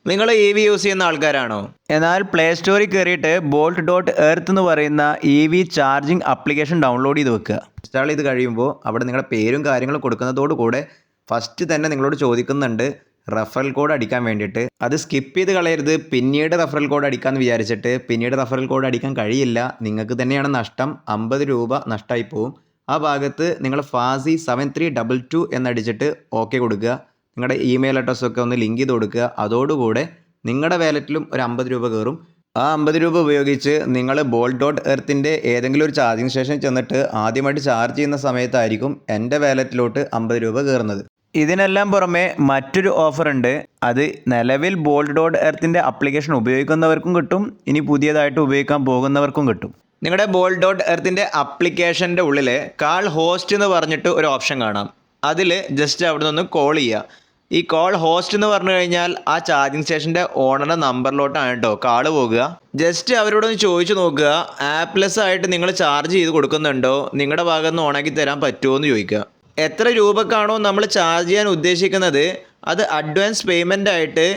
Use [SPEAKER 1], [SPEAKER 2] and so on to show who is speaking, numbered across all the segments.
[SPEAKER 1] നിങ്ങൾ EV use ചെയ്യുന്ന ആൾക്കാരാണോ? എന്നാൽ പ്ലേ സ്റ്റോറിൽ കയറിയിട്ട് bolt.earth എന്ന് പറയുന്ന EV ചാർജിങ് ആപ്ലിക്കേഷൻ ഡൗൺലോഡ് ചെയ്ത് വെക്കുക. ഇൻസ്റ്റാൾ ചെയ്ത് കഴിയുമ്പോൾ അവിടെ നിങ്ങളുടെ പേരും കാര്യങ്ങളും കൊടുക്കുന്നതോടുകൂടെ ഫസ്റ്റ് തന്നെ നിങ്ങളോട് ചോദിക്കുന്നുണ്ട് റഫറൽ കോഡ് അടിക്കാൻ വേണ്ടിയിട്ട്. അത് സ്കിപ്പ് ചെയ്ത് കളയരുത്. പിന്നീട് റഫറൽ കോഡ് അടിക്കാമെന്ന് വിചാരിച്ചിട്ട് പിന്നീട് റഫറൽ കോഡ് അടിക്കാൻ കഴിയില്ല. നിങ്ങൾക്ക് തന്നെയാണ് നഷ്ടം. 50 രൂപ നഷ്ടമായി പോവും. ആ ഭാഗത്ത് നിങ്ങൾ ഫാസി 7322 എന്നടിച്ചിട്ട് ഓക്കെ കൊടുക്കുക. നിങ്ങളുടെ ഇമെയിൽ അഡ്രസ്സൊക്കെ ഒന്ന് ലിങ്ക് ചെയ്ത് കൊടുക്കുക. അതോടുകൂടെ നിങ്ങളുടെ വാലറ്റിലും ഒരു 50 രൂപ കയറും. ആ 50 രൂപ ഉപയോഗിച്ച് നിങ്ങൾ bolt.earthൻ്റെ ഏതെങ്കിലും ഒരു ചാർജിങ് സ്റ്റേഷനിൽ ചെന്നിട്ട് ആദ്യമായിട്ട് ചാർജ് ചെയ്യുന്ന സമയത്തായിരിക്കും എൻ്റെ വാലറ്റിലോട്ട് 50 രൂപ കയറുന്നത്. ഇതിനെല്ലാം പുറമെ മറ്റൊരു ഓഫർ ഉണ്ട്. അത് നിലവിൽ bolt.earthൻ്റെ ആപ്ലിക്കേഷൻ ഉപയോഗിക്കുന്നവർക്കും കിട്ടും, ഇനി പുതിയതായിട്ട് ഉപയോഗിക്കാൻ പോകുന്നവർക്കും കിട്ടും. നിങ്ങളുടെ bolt.earthൻ്റെ ആപ്ലിക്കേഷൻ്റെ ഉള്ളിൽ കാൾ ഹോസ്റ്റ് എന്ന് പറഞ്ഞിട്ട് ഒരു ഓപ്ഷൻ കാണാം. അതിൽ ജസ്റ്റ് അവിടെ നിന്ന് കോൾ ചെയ്യുക. ഈ കോൾ ഹോസ്റ്റ് എന്ന് പറഞ്ഞു കഴിഞ്ഞാൽ ആ ചാർജിങ് സ്റ്റേഷൻ്റെ ഓണറുടെ നമ്പറിലോട്ടാണ് കേട്ടോ കാള് പോകുക. ജസ്റ്റ് അവരോടൊന്ന് ചോദിച്ചു നോക്കുക, ആപ്ലെസ് ആയിട്ട് നിങ്ങൾ ചാർജ് ചെയ്ത് കൊടുക്കുന്നുണ്ടോ, നിങ്ങളുടെ ഭാഗത്ത് നിന്ന് ഓണാക്കി തരാൻ പറ്റുമോ എന്ന് ചോദിക്കുക. എത്ര രൂപക്കാണോ നമ്മൾ ചാർജ് ചെയ്യാൻ ഉദ്ദേശിക്കുന്നത് അത് അഡ്വാൻസ് പേയ്മെൻ്റ് ആയിട്ട്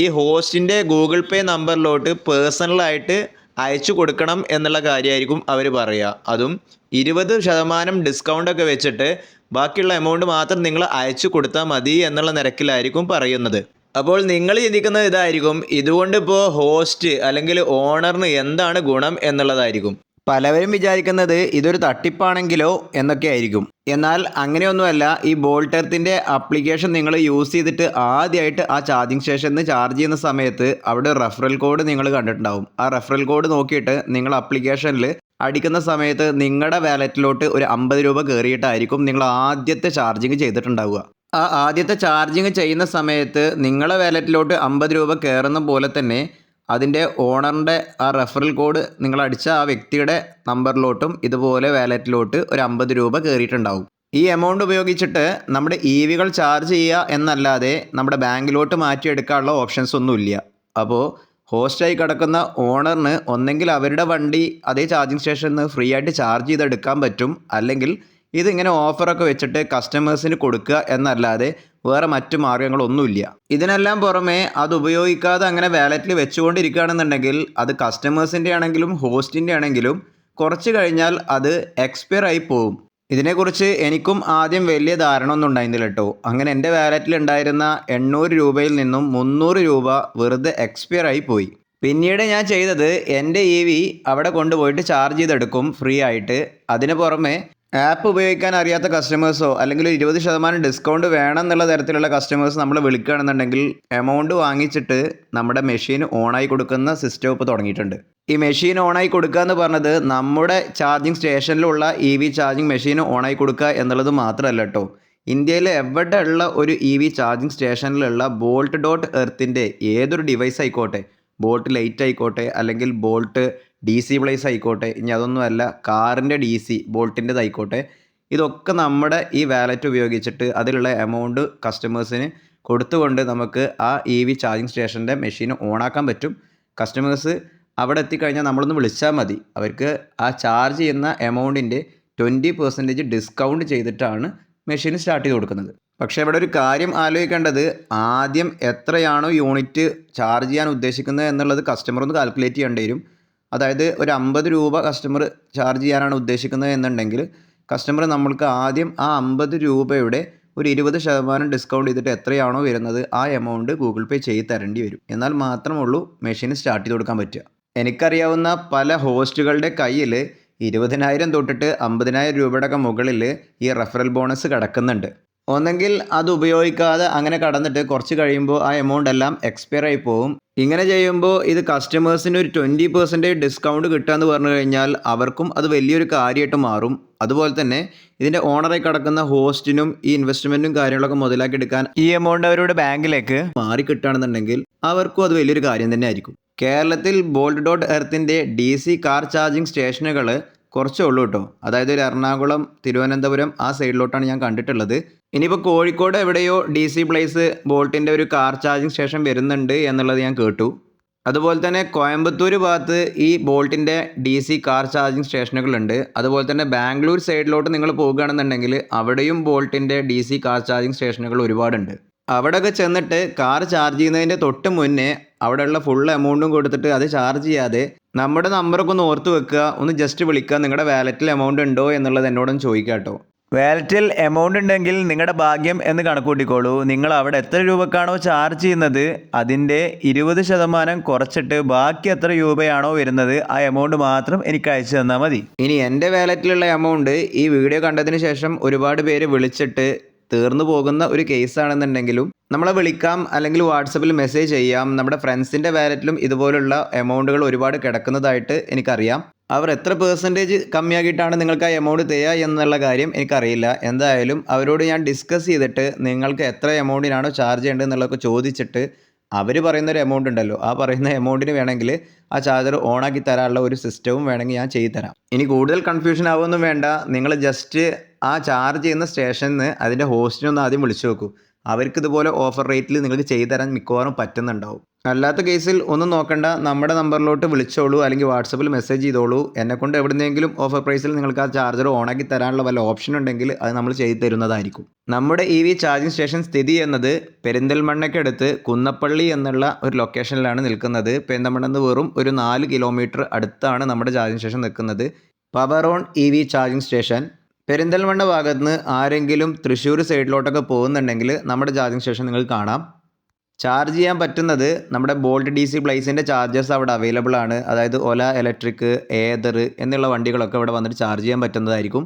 [SPEAKER 1] ഈ ഹോസ്റ്റിൻ്റെ ഗൂഗിൾ പേ നമ്പറിലോട്ട് പേഴ്സണലായിട്ട് അയച്ചു കൊടുക്കണം എന്നുള്ള കാര്യമായിരിക്കും അവർ പറയുക. അതും 20% ഡിസ്കൗണ്ടൊക്കെ വെച്ചിട്ട് ബാക്കിയുള്ള എമൗണ്ട് മാത്രം നിങ്ങൾ അയച്ചു കൊടുത്താൽ മതി എന്നുള്ള നിരക്കിലായിരിക്കും പറയുന്നത്. അപ്പോൾ നിങ്ങൾ ചിന്തിക്കുന്നത് ഇതായിരിക്കും, ഇതുകൊണ്ട് ഇപ്പോൾ ഹോസ്റ്റ് അല്ലെങ്കിൽ ഓണറിന് എന്താണ് ഗുണം എന്നുള്ളതായിരിക്കും. പലവരും വിചാരിക്കുന്നത് ഇതൊരു തട്ടിപ്പാണെങ്കിലോ എന്നൊക്കെ ആയിരിക്കും. എന്നാൽ അങ്ങനെയൊന്നുമല്ല. ഈ bolt.earthൻ്റെ ആപ്ലിക്കേഷൻ നിങ്ങൾ യൂസ് ചെയ്തിട്ട് ആദ്യമായിട്ട് ആ ചാർജിങ് സ്റ്റേഷനിൽ നിന്ന് ചാർജ് ചെയ്യുന്ന സമയത്ത് അവിടെ റെഫറൽ കോഡ് നിങ്ങൾ കണ്ടിട്ടുണ്ടാവും. ആ റെഫറൽ കോഡ് നോക്കിയിട്ട് നിങ്ങൾ ആപ്ലിക്കേഷനിൽ അടിക്കുന്ന സമയത്ത് നിങ്ങളുടെ വാലറ്റിലോട്ട് ഒരു 50 രൂപ കയറിയിട്ടായിരിക്കും നിങ്ങൾ ആദ്യത്തെ ചാർജിങ് ചെയ്തിട്ടുണ്ടാവുക. ആ ആദ്യത്തെ ചാർജിങ് ചെയ്യുന്ന സമയത്ത് നിങ്ങളുടെ വാലറ്റിലോട്ട് 50 രൂപ കയറുന്ന പോലെ തന്നെ അതിൻ്റെ ഓണറിൻ്റെ ആ റെഫറൽ കോഡ് നിങ്ങൾ അടിച്ച ആ വ്യക്തിയുടെ നമ്പറിലോട്ടും ഇതുപോലെ വാലറ്റിലോട്ട് ഒരു 50 രൂപ കയറിയിട്ടുണ്ടാവും. ഈ എമൗണ്ട് ഉപയോഗിച്ചിട്ട് നമ്മുടെ EVകൾ ചാർജ് ചെയ്യുക എന്നല്ലാതെ നമ്മുടെ ബാങ്കിലോട്ട് മാറ്റിയെടുക്കാനുള്ള ഓപ്ഷൻസ് ഒന്നുമില്ല. അപ്പോൾ ഹോസ്റ്റായി കിടക്കുന്ന ഓണറിന് ഒന്നെങ്കിൽ അവരുടെ വണ്ടി അതേ ചാർജിങ് സ്റ്റേഷനിൽ നിന്ന് ഫ്രീ ആയിട്ട് ചാർജ് ചെയ്തെടുക്കാൻ പറ്റും, അല്ലെങ്കിൽ ഇതിങ്ങനെ ഓഫറൊക്കെ വെച്ചിട്ട് കസ്റ്റമേഴ്സിന് കൊടുക്കുക എന്നല്ലാതെ വേറെ മറ്റു മാർഗ്ഗങ്ങളൊന്നുമില്ല. ഇതിനെല്ലാം പുറമെ അത് ഉപയോഗിക്കാതെ അങ്ങനെ വാലറ്റിൽ വെച്ചുകൊണ്ടിരിക്കുകയാണെന്നുണ്ടെങ്കിൽ അത് കസ്റ്റമേഴ്സിൻ്റെ ആണെങ്കിലും ഹോസ്റ്റിൻ്റെ ആണെങ്കിലും കുറച്ച് കഴിഞ്ഞാൽ അത് എക്സ്പയർ ആയി പോകും. ഇതിനെക്കുറിച്ച് എനിക്കും ആദ്യം വലിയ ധാരണ ഒന്നും ഉണ്ടായിരുന്നില്ല കേട്ടോ. അങ്ങനെ എൻ്റെ വാലറ്റിൽ ഉണ്ടായിരുന്ന 800 രൂപയിൽ നിന്നും 300 രൂപ വെറുതെ എക്സ്പയർ ആയി പോയി. പിന്നീട് ഞാൻ ചെയ്തത് എൻ്റെ EV അവിടെ കൊണ്ടുപോയിട്ട് ചാർജ് ചെയ്തെടുക്കും ഫ്രീ ആയിട്ട്. അതിന് പുറമെ ആപ്പ് ഉപയോഗിക്കാൻ അറിയാത്ത കസ്റ്റമേഴ്സോ അല്ലെങ്കിൽ 20% ഡിസ്കൗണ്ട് വേണം എന്നുള്ള തരത്തിലുള്ള കസ്റ്റമേഴ്സ് നമ്മൾ വിളിക്കുകയാണെന്നുണ്ടെങ്കിൽ എമൗണ്ട് വാങ്ങിച്ചിട്ട് നമ്മുടെ മെഷീൻ ഓണായി കൊടുക്കുന്ന സിസ്റ്റം ഇപ്പോൾ തുടങ്ങിയിട്ടുണ്ട്. ഈ മെഷീൻ ഓണായി കൊടുക്കുക എന്ന് പറഞ്ഞത് നമ്മുടെ ചാർജിങ് സ്റ്റേഷനിലുള്ള EV ചാർജിങ് മെഷീൻ ഓണായി കൊടുക്കുക എന്നുള്ളത് മാത്രമല്ല കേട്ടോ. ഇന്ത്യയിൽ എവിടെ ഉള്ള ഒരു EV ചാർജിങ് സ്റ്റേഷനിലുള്ള bolt.earthൻ്റെ ഏതൊരു ഡിവൈസ് ആയിക്കോട്ടെ, ബോൾട്ട് ലൈറ്റ് ആയിക്കോട്ടെ അല്ലെങ്കിൽ ബോൾട്ട് DC പ്ലേസ് ആയിക്കോട്ടെ, ഇനി അതൊന്നുമല്ല കാറിൻ്റെ DC ബോൾട്ടിൻ്റെതായിക്കോട്ടെ, ഇതൊക്കെ നമ്മുടെ ഈ വാലറ്റ് ഉപയോഗിച്ചിട്ട് അതിലുള്ള എമൗണ്ട് കസ്റ്റമേഴ്സിന് കൊടുത്തുകൊണ്ട് നമുക്ക് ആ EV ചാർജിങ് സ്റ്റേഷൻ്റെ മെഷീൻ ഓണാക്കാൻ പറ്റും. കസ്റ്റമേഴ്സ് അവിടെ എത്തിക്കഴിഞ്ഞാൽ നമ്മളൊന്ന് വിളിച്ചാൽ മതി. അവർക്ക് ആ ചാർജ് ചെയ്യുന്ന എമൗണ്ടിൻ്റെ 20% ഡിസ്കൗണ്ട് ചെയ്തിട്ടാണ് മെഷീൻ സ്റ്റാർട്ട് ചെയ്ത് കൊടുക്കുന്നത്. പക്ഷേ ഇവിടെ ഒരു കാര്യം ആലോചിക്കേണ്ടത്, ആദ്യം എത്രയാണോ യൂണിറ്റ് ചാർജ് ചെയ്യാൻ ഉദ്ദേശിക്കുന്നത് എന്നുള്ളത് കസ്റ്റമർ ഒന്ന് കാൽക്കുലേറ്റ് ചെയ്യേണ്ടി വരും. അതായത് ഒരു 50 രൂപ കസ്റ്റമർ ചാർജ് ചെയ്യാനാണ് ഉദ്ദേശിക്കുന്നത് എന്നുണ്ടെങ്കിൽ കസ്റ്റമർ നമ്മൾക്ക് ആദ്യം ആ 50 രൂപയുടെ ഒരു 20% ഡിസ്കൗണ്ട് ചെയ്തിട്ട് എത്രയാണോ വരുന്നത് ആ എമൗണ്ട് ഗൂഗിൾ പേ ചെയ്ത് തരേണ്ടി വരും. എന്നാൽ മാത്രമുള്ളൂ മെഷീൻ സ്റ്റാർട്ട് ചെയ്ത് കൊടുക്കാൻ പറ്റുക. എനിക്കറിയാവുന്ന പല ഹോസ്റ്റുകളുടെ കയ്യിൽ 20,000 തൊട്ടിട്ട് 50,000 രൂപയുടെ ഒക്കെ മുകളിൽ ഈ റെഫറൽ ബോണസ് കിടക്കുന്നുണ്ട്. ഒന്നെങ്കിൽ അത് ഉപയോഗിക്കാതെ അങ്ങനെ കടന്നിട്ട് കുറച്ച് കഴിയുമ്പോൾ ആ എമൗണ്ട് എല്ലാം എക്സ്പയർ ആയി പോകും. ഇങ്ങനെ ചെയ്യുമ്പോൾ ഇത് കസ്റ്റമേഴ്സിന് ഒരു 20% ഡിസ്കൗണ്ട് കിട്ടുക എന്ന് പറഞ്ഞു കഴിഞ്ഞാൽ അവർക്കും അത് വലിയൊരു കാര്യമായിട്ട് മാറും. അതുപോലെ തന്നെ ഇതിൻ്റെ ഓണറായി കിടക്കുന്ന ഹോസ്റ്റിനും ഈ ഇൻവെസ്റ്റ്മെൻറ്റും കാര്യങ്ങളൊക്കെ മുതലാക്കി എടുക്കാൻ ഈ എമൗണ്ട് അവരുടെ ബാങ്കിലേക്ക് മാറി കിട്ടുകയാണെന്നുണ്ടെങ്കിൽ അവർക്കും അത് വലിയൊരു കാര്യം തന്നെ ആയിരിക്കും. കേരളത്തിൽ bolt.earthൻ്റെ DC കാർ ചാർജിങ് സ്റ്റേഷനുകൾ കുറച്ചേ ഉള്ളൂ കേട്ടോ. അതായത് ഒരു എറണാകുളം, തിരുവനന്തപുരം ആ സൈഡിലോട്ടാണ് ഞാൻ കണ്ടിട്ടുള്ളത്. ഇനിയിപ്പോൾ കോഴിക്കോട് എവിടെയോ DC പ്ലേസ് ബോൾട്ടിൻ്റെ ഒരു കാർ ചാർജിങ് സ്റ്റേഷൻ വരുന്നുണ്ട് എന്നുള്ളത് ഞാൻ കേട്ടു. അതുപോലെ തന്നെ കോയമ്പത്തൂർ ഭാഗത്ത് ഈ ബോൾട്ടിൻ്റെ DC കാർ ചാർജിങ് സ്റ്റേഷനുകളുണ്ട്. അതുപോലെ തന്നെ ബാംഗ്ലൂർ സൈഡിലോട്ട് നിങ്ങൾ പോകുകയാണെന്നുണ്ടെങ്കിൽ അവിടെയും ബോൾട്ടിൻ്റെ DC കാർ ചാർജിങ് സ്റ്റേഷനുകൾ ഒരുപാടുണ്ട്. അവിടെയൊക്കെ ചെന്നിട്ട് കാർ ചാർജ് ചെയ്യുന്നതിൻ്റെ തൊട്ട് മുന്നേ അവിടെയുള്ള ഫുൾ എമൗണ്ടും കൊടുത്തിട്ട് അത് ചാർജ് ചെയ്യാതെ നമ്മുടെ നമ്പറൊക്കെ ഒന്ന് ഓർത്ത് വെക്കുക, ഒന്ന് ജസ്റ്റ് വിളിക്കുക, നിങ്ങളുടെ വാലറ്റിൽ എമൗണ്ട് ഉണ്ടോ എന്നുള്ളത് എന്നോടൊന്ന് ചോദിക്കുക കേട്ടോ. വാലറ്റിൽ എമൗണ്ട് ഉണ്ടെങ്കിൽ നിങ്ങളുടെ ഭാഗ്യം എന്ന് കണക്കൂട്ടിക്കോളൂ. നിങ്ങൾ അവിടെ എത്ര രൂപക്കാണോ ചാർജ് ചെയ്യുന്നത് അതിൻ്റെ 20% കുറച്ചിട്ട് ബാക്കി എത്ര രൂപയാണോ വരുന്നത് ആ എമൗണ്ട് മാത്രം എനിക്ക് അയച്ചു തന്നാൽ മതി. ഇനി എൻ്റെ വാലറ്റിലുള്ള എമൗണ്ട് ഈ വീഡിയോ കണ്ടതിന് ശേഷം ഒരുപാട് പേര് വിളിച്ചിട്ട് തീർന്നു പോകുന്ന ഒരു കേസാണെന്നുണ്ടെങ്കിലും നമ്മളെ വിളിക്കാം, അല്ലെങ്കിൽ വാട്സപ്പിൽ മെസ്സേജ് ചെയ്യാം. നമ്മുടെ ഫ്രണ്ട്സിൻ്റെ വാലറ്റിലും ഇതുപോലുള്ള എമൗണ്ടുകൾ ഒരുപാട് കിടക്കുന്നതായിട്ട് എനിക്കറിയാം. അവർ എത്ര പെർസെൻറ്റേജ് കമ്മിയാക്കിയിട്ടാണ് നിങ്ങൾക്ക് ആ എമൗണ്ട് തരിക എന്നുള്ള കാര്യം എനിക്കറിയില്ല. എന്തായാലും അവരോട് ഞാൻ ഡിസ്കസ് ചെയ്തിട്ട് നിങ്ങൾക്ക് എത്ര എമൗണ്ടിനാണോ ചാർജ് ചെയ്യേണ്ടത് എന്നുള്ളതൊക്കെ ചോദിച്ചിട്ട് അവർ പറയുന്നൊരു എമൗണ്ട് ഉണ്ടല്ലോ, ആ പറയുന്ന എമൗണ്ടിന് വേണമെങ്കിൽ ആ ചാർജർ ഓണാക്കി തരാനുള്ള ഒരു സിസ്റ്റവും വേണമെങ്കിൽ ഞാൻ ചെയ്തു തരാം. ഇനി കൂടുതൽ കൺഫ്യൂഷൻ ആവുമൊന്നും വേണ്ട, നിങ്ങൾ ജസ്റ്റ് ആ ചാർജ് ചെയ്യുന്ന സ്റ്റേഷനിൽ നിന്ന് അതിൻ്റെ ഹോസ്റ്റിനൊന്ന് ആദ്യം വിളിച്ചു നോക്കൂ. അവർക്ക് ഇതുപോലെ ഓഫർ റേറ്റിൽ നിങ്ങൾക്ക് ചെയ്തു തരാൻ മിക്കവാറും പറ്റുന്നുണ്ടാവും. അല്ലാത്ത കേസിൽ ഒന്നും നോക്കണ്ട, നമ്മുടെ നമ്പറിലോട്ട് വിളിച്ചോളൂ, അല്ലെങ്കിൽ വാട്സപ്പിൽ മെസ്സേജ് ചെയ്തോളൂ. എന്നെക്കൊണ്ട് എവിടെയെങ്കിലും ഓഫർ പ്രൈസിൽ നിങ്ങൾക്ക് ആ ചാർജർ ഓണാക്കി തരാനുള്ള വല്ല ഓപ്ഷൻ ഉണ്ടെങ്കിൽ അത് നമ്മൾ ചെയ്തു തരുന്നതായിരിക്കും. നമ്മുടെ EV ചാർജിങ് സ്റ്റേഷൻ സ്ഥിതി ചെയ്യുന്നത് പെരിന്തൽമണ്ണയ്ക്കടുത്ത് കുന്നപ്പള്ളി എന്നുള്ള ഒരു ലൊക്കേഷനിലാണ് നിൽക്കുന്നത്. പെരിന്തൽമണ്ണ വെറും ഒരു 4 കിലോമീറ്റർ അടുത്താണ് നമ്മുടെ ചാർജിങ് സ്റ്റേഷൻ നിൽക്കുന്നത്. Power on EV charging station. Perinthalmanna ഭാഗത്ത് നിന്ന് ആരെങ്കിലും തൃശ്ശൂർ സൈഡിലോട്ടൊക്കെ പോകുന്നുണ്ടെങ്കിൽ നമ്മുടെ ചാർജിങ് സ്റ്റേഷൻ നിങ്ങൾക്ക് കാണാം. ചാർജ് ചെയ്യാൻ പറ്റുന്നത് നമ്മുടെ ബോൾട്ട് DC പ്ലേസിൻ്റെ ചാർജേഴ്സ് അവിടെ അവൈലബിൾ ആണ്. അതായത് ഒല ഇലക്ട്രിക്, ഏതർ എന്നുള്ള വണ്ടികളൊക്കെ ഇവിടെ വന്നിട്ട് ചാർജ് ചെയ്യാൻ പറ്റുന്നതായിരിക്കും.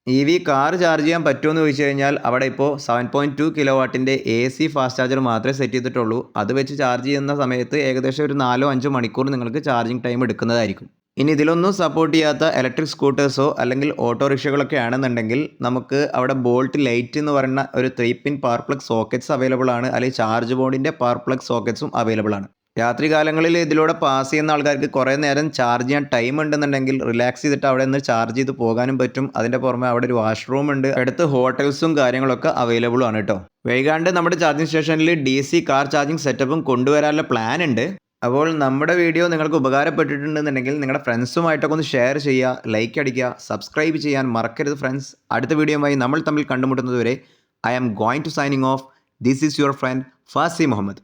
[SPEAKER 1] EV കാർ ചാർജ് ചെയ്യാൻ പറ്റുമെന്ന് ചോദിച്ചു കഴിഞ്ഞാൽ അവിടെ ഇപ്പോൾ 7.2 കിലോവാട്ടിൻ്റെ AC ഫാസ്റ്റ് ചാർജർ മാത്രമേ സെറ്റ് ചെയ്തിട്ടുള്ളൂ. അത് വെച്ച് ചാർജ് ചെയ്യുന്ന സമയത്ത് ഏകദേശം ഒരു 4-5 മണിക്കൂർ നിങ്ങൾക്ക് ചാർജിങ് ടൈം എടുക്കുന്നതായിരിക്കും. ഇനി ഇതിലൊന്നും സപ്പോർട്ട് ചെയ്യാത്ത ഇലക്ട്രിക് സ്കൂട്ടേഴ്സോ അല്ലെങ്കിൽ ഓട്ടോറിക്ഷകളൊക്കെ ആണെന്നുണ്ടെങ്കിൽ നമുക്ക് അവിടെ ബോൾട്ട് ലൈറ്റ് എന്ന് പറയുന്ന ഒരു 3-പിൻ പവർ പ്ലഗ് സോക്കറ്റ്സ് അവൈലബിൾ ആണ്, അല്ലെങ്കിൽ ചാർജ് ബോർഡിൻ്റെ പവർ പ്ലഗ് സോക്കറ്റ്സും അവൈലബിൾ ആണ്. രാത്രി കാലങ്ങളിൽ ഇതിലൂടെ പാസ് ചെയ്യുന്ന ആൾക്കാർക്ക് കുറേ നേരം ചാർജ് ചെയ്യാൻ ടൈം ഉണ്ടെന്നുണ്ടെങ്കിൽ റിലാക്സ് ചെയ്തിട്ട് അവിടെ നിന്ന് ചാർജ് ചെയ്ത് പോകാനും പറ്റും. അതിൻ്റെ പുറമെ അവിടെ ഒരു വാഷ്റൂം ഉണ്ട്, അടുത്ത് ഹോട്ടൽസും കാര്യങ്ങളൊക്കെ അവൈലബിൾ ആണ് കേട്ടോ. വൈകാണ്ട് നമ്മുടെ ചാർജിങ് സ്റ്റേഷനിൽ DC കാർ ചാർജിങ് സെറ്റപ്പും കൊണ്ടുവരാനുള്ള പ്ലാൻ ഉണ്ട്. അപ്പോൾ നമ്മുടെ വീഡിയോ നിങ്ങൾക്ക് ഉപകാരപ്പെട്ടിട്ടുണ്ടെന്നുണ്ടെങ്കിൽ നിങ്ങളുടെ ഫ്രണ്ട്സുമായിട്ടൊക്കെ ഒന്ന് ഷെയർ ചെയ്യുക, ലൈക്ക് അടിക്കുക, സബ്സ്ക്രൈബ് ചെയ്യാൻ മറക്കരുത് ഫ്രണ്ട്സ്. അടുത്ത വീഡിയോയുമായി നമ്മൾ തമ്മിൽ കണ്ടുമുട്ടുന്നതുവരെ I am going to signing off. This is your friend Fasi Muhammad.